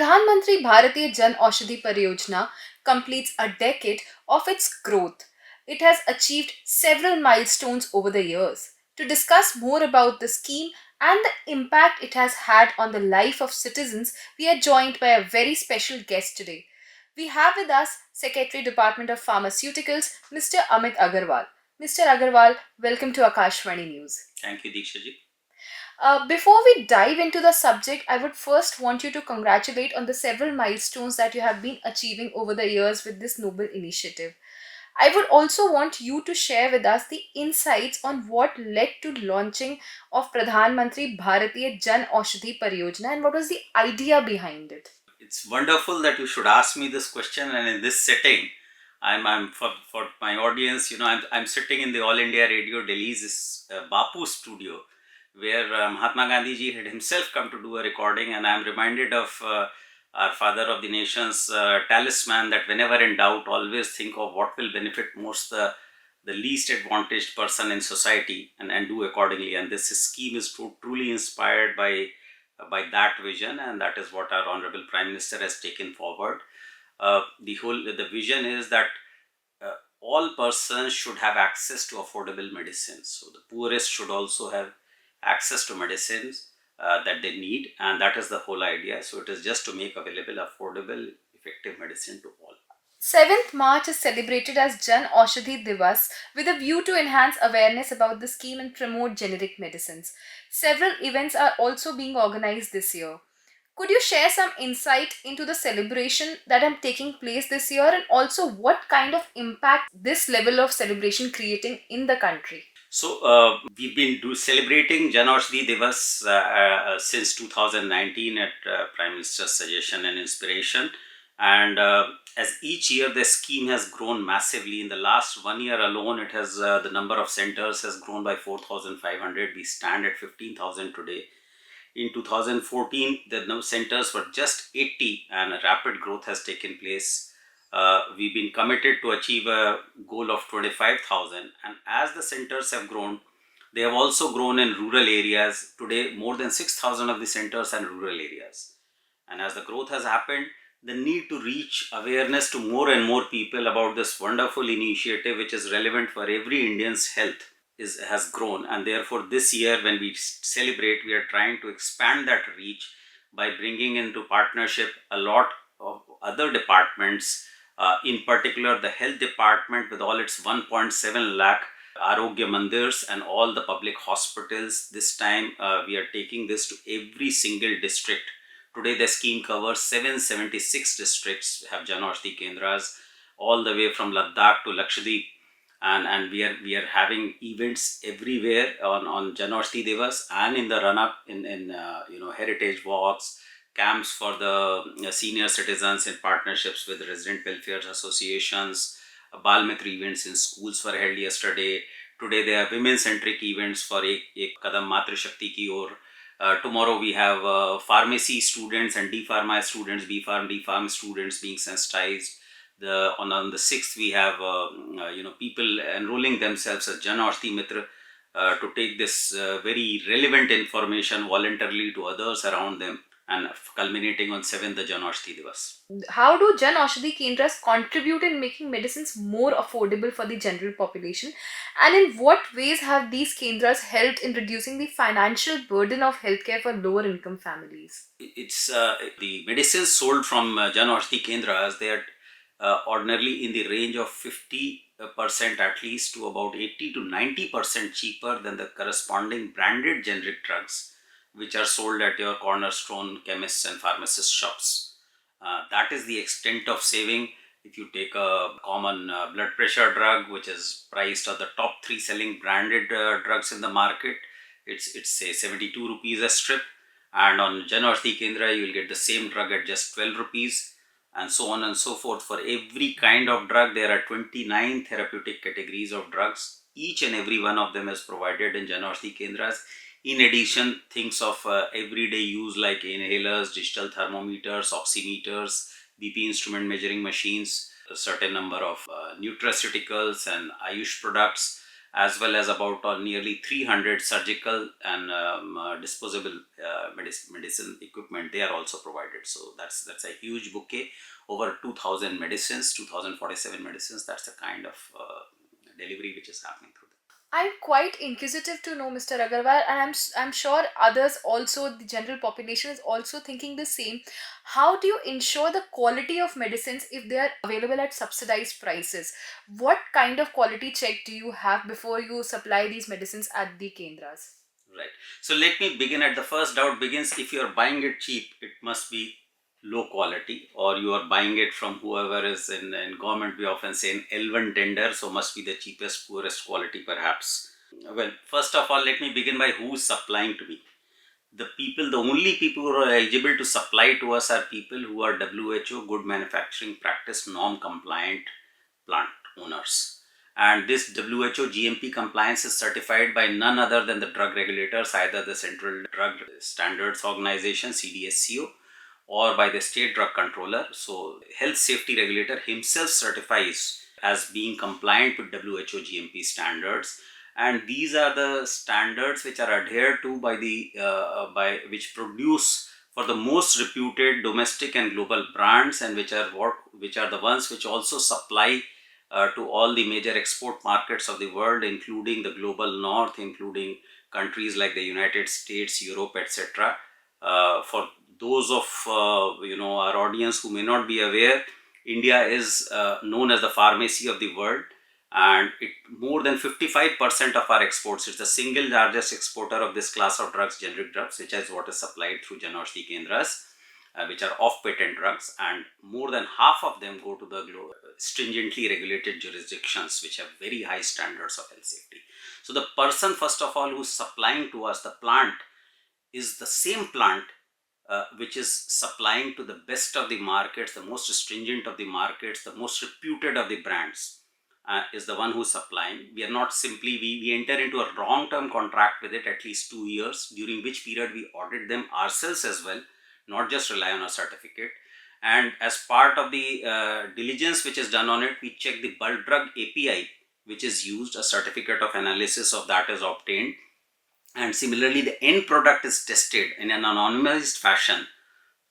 Pradhan Mantri Bharatiya Jan Aushadhi Pariyojana completes a decade of its growth. It has achieved several milestones over the years. To discuss more about the scheme and the impact it has had on the life of citizens, we are joined by a very special guest today. We have with us Secretary Department of Pharmaceuticals, Mr. Amit Agarwal. Mr. Agarwal, welcome to Akashvani News. Thank you, Diksha ji. Before we dive into the subject, I would first want you to congratulate on the several milestones that you have been achieving over the years with this noble initiative. I would also want you to share with us the insights on what led to launching of Pradhan Mantri Bharatiya Jan Aushadhi Pariyojana and what was the idea behind it. It's wonderful that you should ask me this question, and in this setting, I'm for my audience. I'm sitting in the All India Radio Delhi's Bapu studio, where Mahatma Gandhi ji had himself come to do a recording, and I'm reminded of our father of the nation's talisman that whenever in doubt, always think of what will benefit most the least advantaged person in society, and do accordingly. And this scheme is truly inspired by that vision, and that is what our honorable Prime Minister has taken forward. The vision is that all persons should have access to affordable medicines. So the poorest should also have access to medicines that they need, and that is the whole idea. So it is just to make available affordable, effective medicine to all. 7th March is celebrated as Jan Aushadhi Diwas with a view to enhance awareness about the scheme and promote generic medicines. Several events are also being organized this year. Could you share some insight into the celebration that are taking place this year and also what kind of impact this level of celebration creating in the country? So we've been celebrating Jan Aushadhi Diwas since 2019 at Prime Minister's suggestion and inspiration. And as each year the scheme has grown massively. In the last 1 year alone, it has the number of centers has grown by 4,500. We stand at 15,000 today. In 2014, the centers were just 80, and a rapid growth has taken place. We've been committed to achieve a goal of 25,000, and as the centers have grown, they have also grown in rural areas. Today, more than 6,000 of the centers are in rural areas. And as the growth has happened, the need to reach awareness to more and more people about this wonderful initiative, which is relevant for every Indian's health, has grown. And therefore, this year when we celebrate, we are trying to expand that reach by bringing into partnership a lot of other departments, in particular the health department with all its 1.7 lakh Arogya Mandirs and all the public hospitals. This time we are taking this to every single district. Today the scheme covers 776 districts have Jan Aushadhi Kendras, all the way from Ladakh to Lakshadweep, and we are having events everywhere on Jan Aushadhi Diwas, and in the run up in heritage walks, camps for the senior citizens in partnerships with resident welfare associations. Bal Mitra events in schools were held yesterday. Today there are women centric events for Ek Kadam Matri Shakti Ki Or. Tomorrow we have pharmacy students and D-Pharma students, D-Pharm students being sensitized. On the 6th we have people enrolling themselves as Jan Aushadhi Mitra to take this very relevant information voluntarily to others around them, and culminating on 7th the Jan Aushadhi Diwas. How do Jan Aushadhi Kendras contribute in making medicines more affordable for the general population? And in what ways have these Kendras helped in reducing the financial burden of healthcare for lower income families? It's the medicines sold from Jan Aushadhi Kendras. They are ordinarily in the range of 50% at least to about 80 to 90% cheaper than the corresponding branded generic drugs which are sold at your cornerstone chemists and pharmacist shops. That is the extent of saving. If you take a common blood pressure drug which is priced at the top 3 selling branded drugs in the market, it's say 72 rupees a strip, and on Jan Aushadhi Kendra you will get the same drug at just 12 rupees, and so on and so forth. For every kind of drug there are 29 therapeutic categories of drugs. Each and every one of them is provided in Jan Aushadhi Kendras. In addition, things of everyday use like inhalers, digital thermometers, oximeters, BP instrument measuring machines, a certain number of nutraceuticals and Ayush products, as well as about nearly 300 surgical and disposable medicine equipment. They are also provided. So that's a huge bouquet, over 2000 medicines, 2047 medicines. That's the kind of delivery which is happening through them. I'm quite inquisitive to know, Mr. Agarwal, and I'm sure others also, the general population is also thinking the same. How do you ensure the quality of medicines if they are available at subsidized prices? What kind of quality check do you have before you supply these medicines at the kendras? Right. So let me begin at the first doubt begins. If you are buying it cheap, it must be low quality, or you are buying it from whoever is in government. We often say an L1 tender, so must be the cheapest, poorest quality perhaps. Well, first of all, let me begin by who is supplying to me. The only people who are eligible to supply to us are people who are WHO good manufacturing practice norm compliant plant owners. And this WHO GMP compliance is certified by none other than the drug regulators, either the Central Drug Standards Organization CDSCO or by the state drug controller. So health safety regulator himself certifies as being compliant with WHO GMP standards, and these are the standards which are adhered to by the by which produce for the most reputed domestic and global brands, and which are the ones which also supply to all the major export markets of the world, including the global north, including countries like the United States, Europe, etc. For those of our audience who may not be aware, India is known as the pharmacy of the world, and more than 55% of our exports. It's the single largest exporter of this class of drugs, generic drugs, which is what is supplied through Jan Aushadhi Kendras, which are off patent drugs, and more than half of them go to the stringently regulated jurisdictions which have very high standards of health safety. So the person, first of all, who's supplying to us, the plant, is the same plant which is supplying to the best of the markets, the most stringent of the markets, the most reputed of the brands, is the one who's supplying. We are not simply, we enter into a long-term contract with it, at least 2 years, during which period we audit them ourselves as well, not just rely on a certificate. And as part of the diligence which is done on it, we check the bulk drug API which is used, a certificate of analysis of that is obtained, and similarly the end product is tested in an anonymized fashion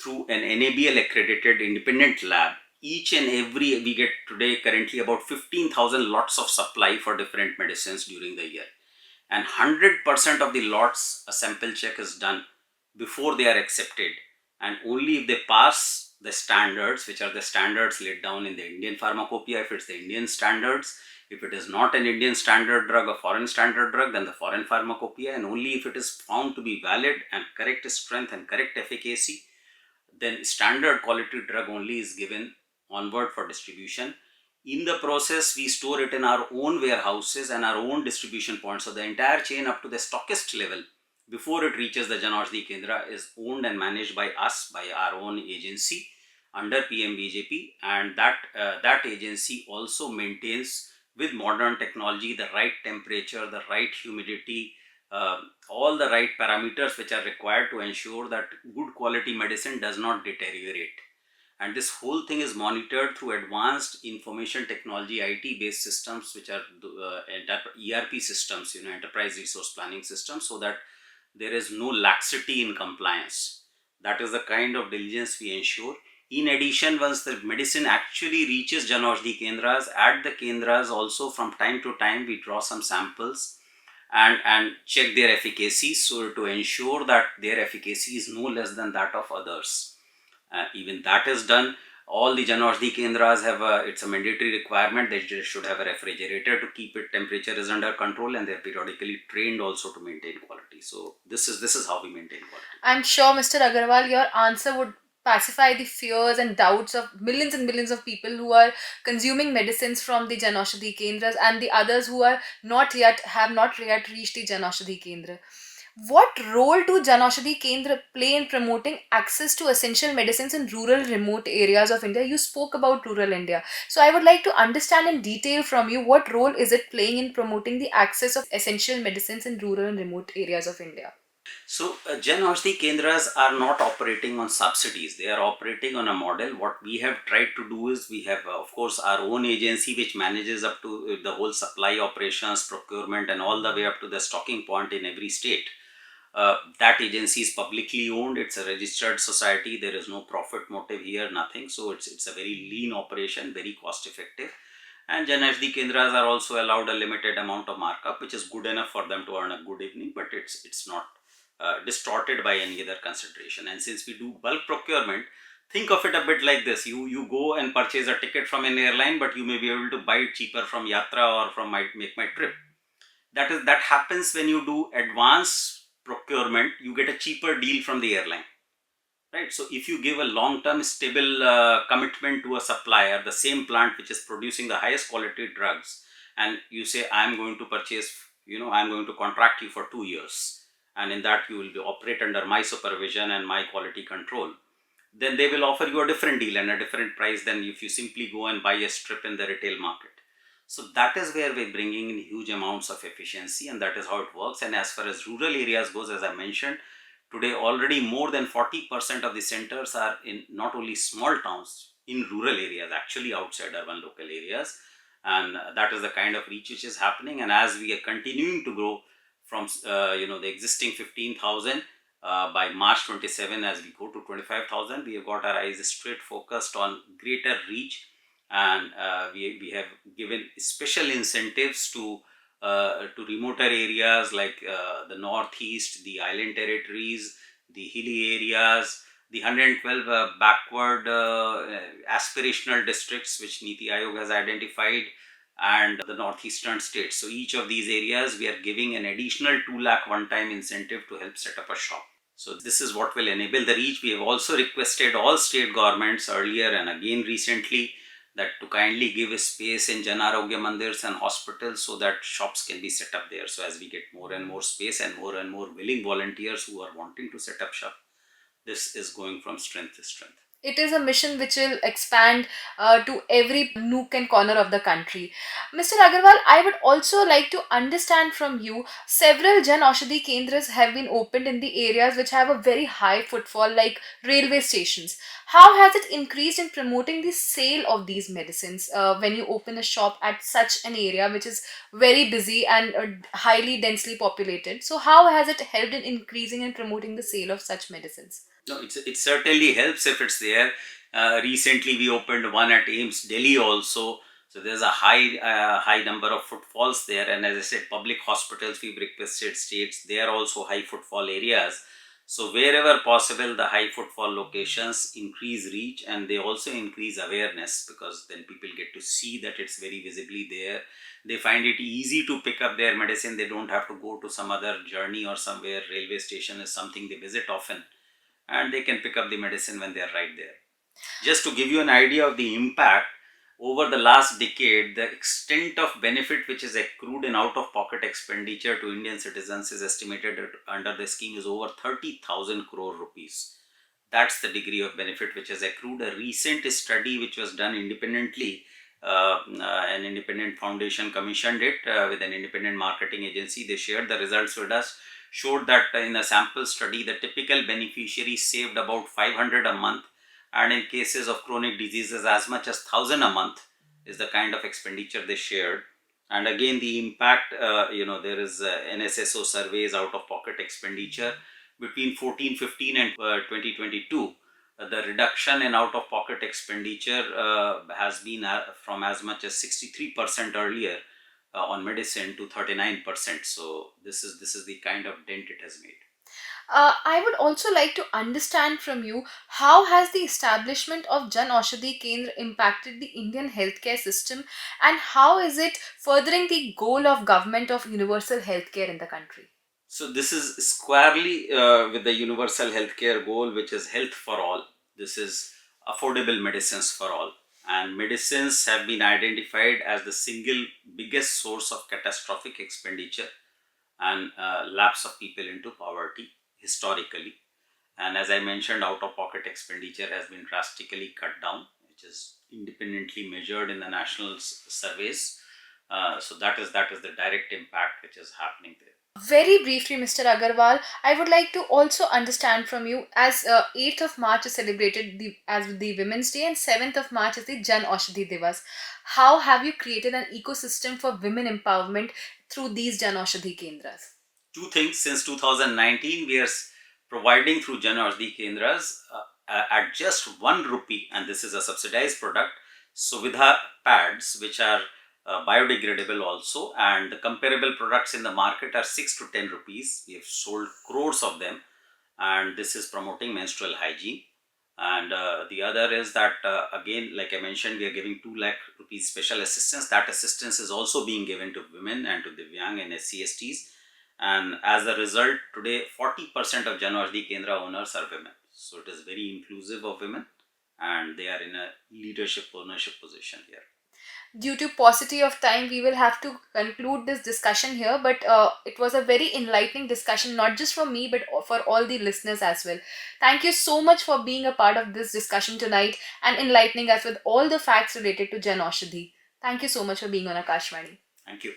through an NABL accredited independent lab. Each and every, we get today currently about 15,000 lots of supply for different medicines during the year, and 100% of the lots a sample check is done before they are accepted, and only if they pass the standards, which are the standards laid down in the Indian pharmacopoeia, if it's the Indian standards. If it is not an Indian standard drug, a foreign standard drug, then the foreign pharmacopoeia, and only if it is found to be valid and correct strength and correct efficacy, then standard quality drug only is given onward for distribution. In the process, we store it in our own warehouses and our own distribution points. So the entire chain up to the stockist level, before it reaches the Jan Aushadhi Kendra, is owned and managed by us, by our own agency under PMBJP, and that agency also maintains with modern technology the right temperature, the right humidity, all the right parameters which are required to ensure that good quality medicine does not deteriorate. And this whole thing is monitored through advanced information technology IT based systems, which are ERP systems, enterprise resource planning systems, so that there is no laxity in compliance. That is the kind of diligence we ensure. In addition, once the medicine actually reaches Jan Aushadhi Kendras, at the Kendras also from time to time we draw some samples and check their efficacy, so to ensure that their efficacy is no less than that of others. Even that is done. All the Jan Aushadhi Kendras have it's a mandatory requirement. They should have a refrigerator to keep it temperature is under control, and they're periodically trained also to maintain quality. So this is how we maintain quality. I'm sure, Mr. Agarwal, your answer would pacify the fears and doubts of millions and millions of people who are consuming medicines from the Jan Aushadhi Kendras and the others who are not yet reached the Jan Aushadhi Kendra. What role do Jan Aushadhi Kendra play in promoting access to essential medicines in rural, remote areas of India? You spoke about rural India. So I would like to understand in detail from you, what role is it playing in promoting the access of essential medicines in rural and remote areas of India? So, Jan Aushadhi Kendras are not operating on subsidies. They are operating on a model. What we have tried to do is we have, of course, our own agency which manages up to the whole supply operations, procurement, and all the way up to the stocking point in every state. That agency is publicly owned. It's a registered society. There is no profit motive here, nothing. So it's a very lean operation, very cost effective. And Jan Aushadhi Kendras are also allowed a limited amount of markup, which is good enough for them to earn a good evening, but it's not distorted by any other consideration. And since we do bulk procurement, think of it a bit like this: you go and purchase a ticket from an airline, but you may be able to buy it cheaper from Yatra or from Make My Trip. That happens when you do advance procurement. You get a cheaper deal from the airline, right? So if you give a long term stable commitment to a supplier, the same plant which is producing the highest quality drugs, and you say, I'm going to purchase, I'm going to contract you for 2 years, and in that you will be operate under my supervision and my quality control, then they will offer you a different deal and a different price than if you simply go and buy a strip in the retail market. So that is where we're bringing in huge amounts of efficiency, and that is how it works. And as far as rural areas goes, as I mentioned, today already more than 40% of the centers are in not only small towns, in rural areas, actually outside urban local areas. And that is the kind of reach which is happening. And as we are continuing to grow from the existing 15,000, by March 27, as we go to 25,000, we have got our eyes straight focused on greater reach, and we have given special incentives to remoter areas like the northeast, the island territories, the hilly areas, the 112 backward aspirational districts which Niti Aayog has identified, and the northeastern states. So each of these areas we are giving an additional 2 lakh one time incentive to help set up a shop. So this is what will enable the reach. We have also requested all state governments earlier and again recently that to kindly give a space in Jan Arogya Mandirs and hospitals so that shops can be set up there. So as we get more and more space and more willing volunteers who are wanting to set up shop, this is going from strength to strength. It is a mission which will expand to every nook and corner of the country. Mr. Agarwal, I would also like to understand from you, several Jan Aushadhi Kendras have been opened in the areas which have a very high footfall, like railway stations. How has it increased in promoting the sale of these medicines when you open a shop at such an area which is very busy and highly densely populated? So, how has it helped in increasing and promoting the sale of such medicines? No, it certainly helps if it's there. Recently, we opened one at AIMS Delhi also. So there's a high number of footfalls there. And as I said, public hospitals, we've requested states, they are also high footfall areas. So wherever possible, the high footfall locations increase reach, and they also increase awareness, because then people get to see that it's very visibly there. They find it easy to pick up their medicine. They don't have to go to some other journey or somewhere. Railway station is something they visit often, and they can pick up the medicine when they are right there. Just to give you an idea of the impact, over the last decade, the extent of benefit which is accrued in out of pocket expenditure to Indian citizens is estimated under the scheme is over 30,000 crore rupees. That's the degree of benefit which is accrued. A recent study which was done independently, an independent foundation commissioned it with an independent marketing agency. They shared the results with us, showed that in a sample study, the typical beneficiary saved about 500 a month, and in cases of chronic diseases, as much as 1,000 a month is the kind of expenditure they shared. And again, the impact, there is NSSO surveys out of pocket expenditure between 14-15 and 2022. The reduction in out of pocket expenditure has been from as much as 63% earlier on medicine to 39%. So this is the kind of dent it has made. I would also like to understand from you, how has the establishment of Jan Aushadhi Kendra impacted the Indian healthcare system, and how is it furthering the goal of government of universal healthcare in the country? So this is squarely with the universal healthcare goal, which is health for all. This is affordable medicines for all. And medicines have been identified as the single biggest source of catastrophic expenditure and lapse of people into poverty historically. And as I mentioned, out of pocket expenditure has been drastically cut down, which is independently measured in the national surveys. So that is the direct impact which is happening there. Very briefly, Mr. Agarwal, I would like to also understand from you as 8th of March is celebrated as the Women's Day and 7th of March is the Jan Aushadhi Divas. How have you created an ecosystem for women empowerment through these Jan Aushadhi Kendras? Two things: since 2019, we are providing through Jan Aushadhi Kendras at just 1 rupee, and this is a subsidized product, Suvidha pads, which are biodegradable also, and the comparable products in the market are 6 to 10 rupees. We have sold crores of them, and this is promoting menstrual hygiene. And the other is that, again, like I mentioned, we are giving 2 lakh rupees special assistance. That assistance is also being given to women and to Divyang and SCSTs. And as a result, today 40% of Janaushadhi Kendra owners are women. So it is very inclusive of women, and they are in a leadership ownership position here. Due to paucity of time, we will have to conclude this discussion here. But it was a very enlightening discussion, not just for me, but for all the listeners as well. Thank you so much for being a part of this discussion tonight and enlightening us with all the facts related to Jan Aushadhi. Thank you so much for being on Akashvani. Thank you.